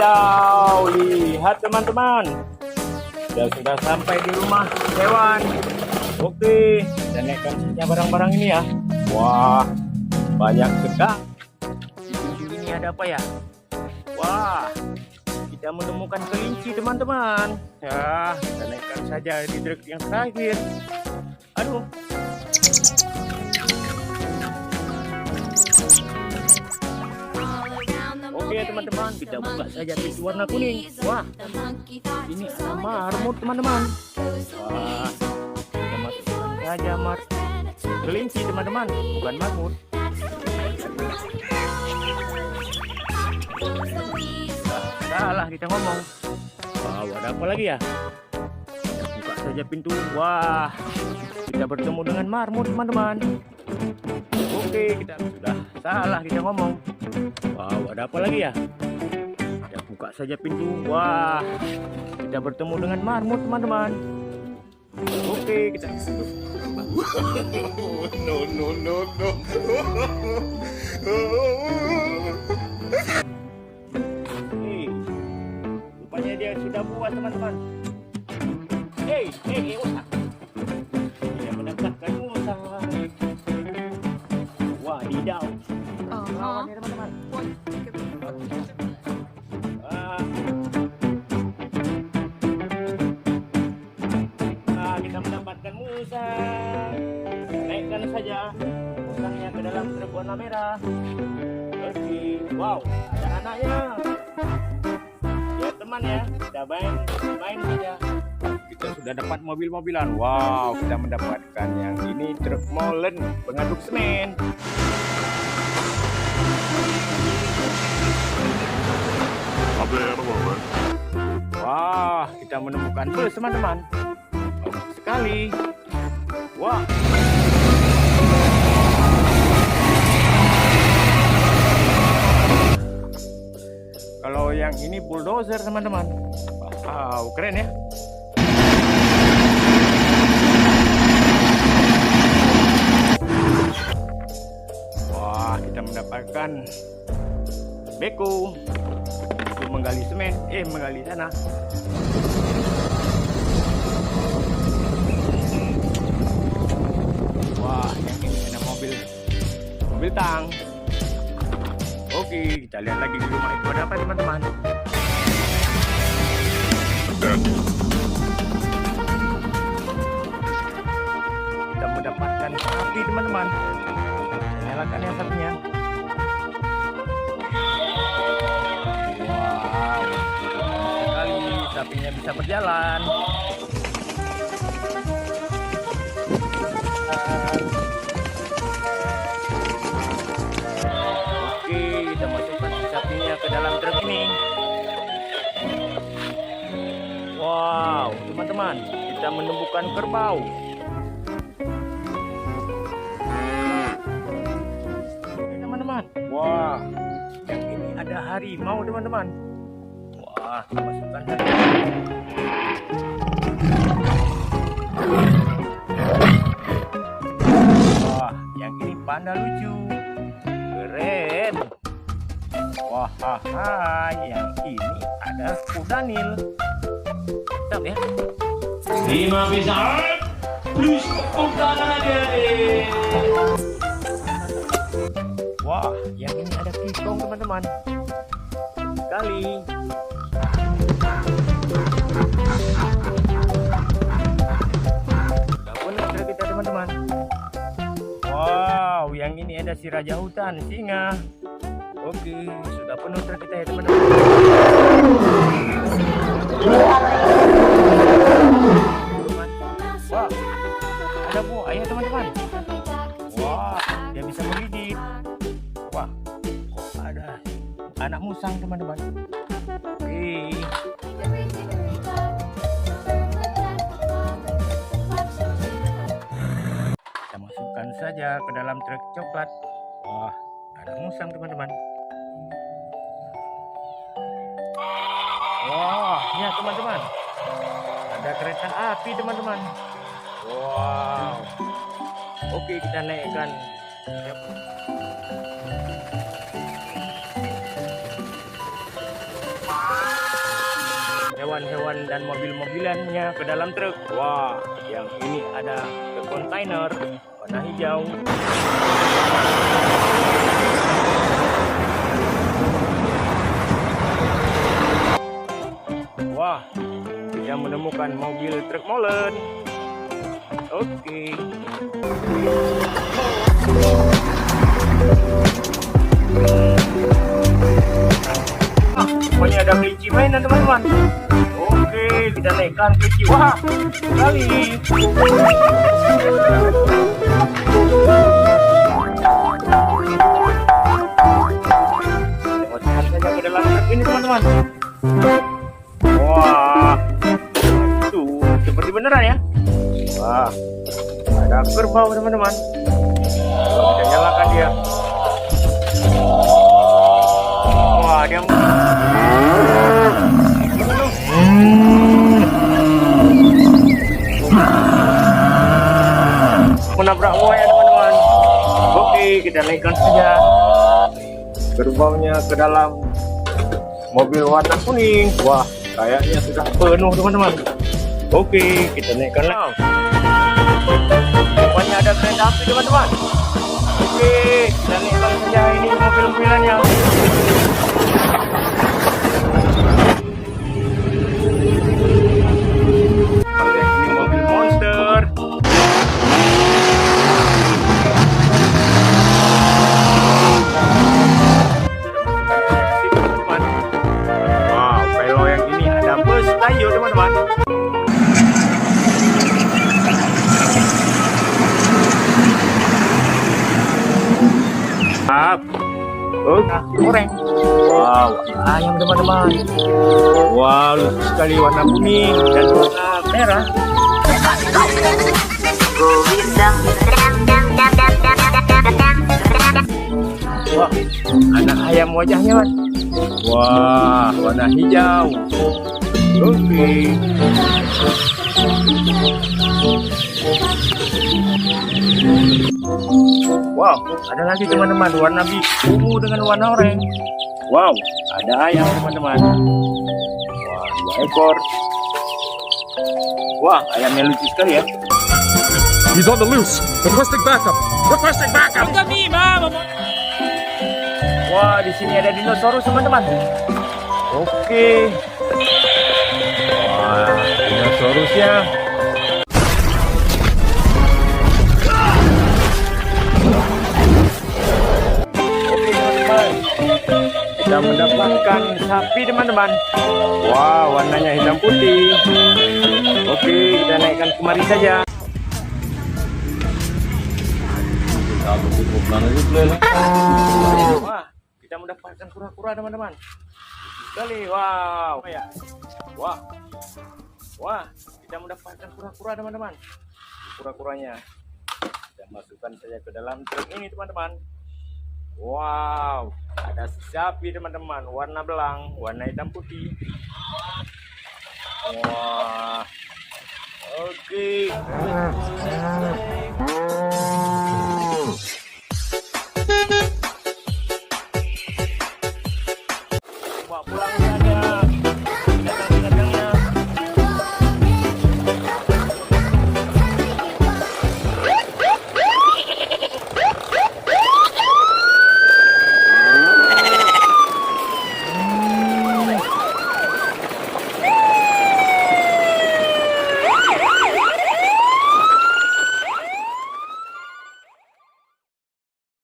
Wadidaw, lihat teman-teman. Sudah sampai di rumah hewan. Oke, kita naikkan saja barang-barang ini ya. Wah, banyak sekali. Ini ada apa ya? Wah, kita menemukan kelinci teman-teman. Ya, kita naikkan saja di truk yang terakhir. Aduh. Oke teman-teman, kita buka saja pintu warna kuning. Wah, ini ada marmut teman-teman. Wah, kita masukkan saja kelinci teman-teman, bukan marmut. Salah kita ngomong. Wow, ada apa lagi ya? Kita buka saja pintu. Wah, kita bertemu dengan marmut teman-teman. Oke, kita sudah salah kita ngomong. Wow, ada apa lagi ya? Kita buka saja pintu. Wah, kita bertemu dengan marmut teman-teman. Oke, kita no. Rupanya dia sudah puas teman-teman. Usah. Dia mendapatkan usah. Wadidaw. Lawannya teman-teman. Kita mendapatkan musang. Naikkan saja musangnya ke dalam truk warna merah. Oke. Wow, ada anaknya. Ya teman ya, kita main saja. Kita sudah dapat mobil-mobilan. Wow, kita mendapatkan yang ini truk molen pengaduk semen. Wah, kita menemukan bus teman-teman. Bagus sekali. Wah. Kalau yang ini bulldozer teman-teman. Wow, keren ya. Wah, kita mendapatkan beko untuk menggali semen, menggali tanah. Wah, yang ini ada mobil tang. Oke, kita lihat lagi di rumah itu ada apa teman-teman. Kita mendapatkan sapi teman-teman. Nyalakan yang satunya. Wow, sekali sapinya bisa berjalan. Oke, kita masukkan sapinya ke dalam truk ini. Wow, teman-teman, kita menemukan kerbau. Oke, teman-teman. Wah, yang ini ada harimau, teman-teman. Wah, kita masukkan harimau. Wah, yang ini panda lucu. Keren. Wah, yang ini ada kuda nil. Mantap ya. 5 besar plus tepuk tangan adik-adik. Wah, yang ini ada kikong teman-teman. Sekali. Sudah benar truk kita teman-teman. Wow, yang ini ada si raja hutan, singa. Oke, sudah penuh truk kita ya teman-teman. Wah, ada buaya teman-teman. Wah, dia bisa menggigit. Wah, kok ada anak musang teman-teman. Oke. Kita masukkan saja ke dalam truk coklat. Wah, ada musang teman-teman. Wah, ya teman-teman. Ada kereta api teman-teman. Wow. Oke, kita naikkan. hewan-hewan dan mobil-mobilannya ke dalam truk. Wah, yang ini ada ke kontainer warna hijau. Wah, kita menemukan mobil truk molen. Oke. Pokoknya ada kelinci mainan teman-teman. Oke, kita naikkan kelinci. Wah, sekali. Masukkan saja ke dalam truk ini teman-teman. Wah, itu seperti beneran ya. Wah, ada kerbau teman-teman. Kalau kita nyalakan dia. Wah, dia menabrak buaya teman-teman. Oke, kita naikkan saja kerbaunya ke dalam mobil warna kuning. Wah, kayaknya sudah penuh teman-teman. Oke, kita naikkan lagi. Rupanya ada kereta api teman-teman. Oke, kita naikkan saja ini mobil-mobilannya. Ini mobil monster. Wow, kalau yang ini ada bus tayo teman-teman. Goreng. Wow, ayam teman-teman. Wow, lucu sekali warna kuning dan warna merah. Wah, anak ayam wajahnya kan. Wah, warna hijau. Oke. Wow, ada lagi teman-teman warna biru dengan warna oranye. Wow, ada ayam teman-teman. Wah, 2 ekor. Wah, ayamnya lucu sekali ya. He's on the loose. Requesting backup. Requesting backup. Wah, di sini ada dinosaurus teman-teman. Oke. Wah, dinosaurusnya. Kita mendapatkan sapi teman-teman. Wah, warnanya hitam putih. Oke, kita naikkan kemari saja. Wah, kita mendapatkan kura-kura teman-teman. Sekali, wow. Wah, wah, kita mendapatkan kura-kura teman-teman. Kura-kuranya kita masukkan saja ke dalam truk ini teman-teman. Wow, ada sapi teman-teman, warna belang, warna hitam putih. Wah, oke.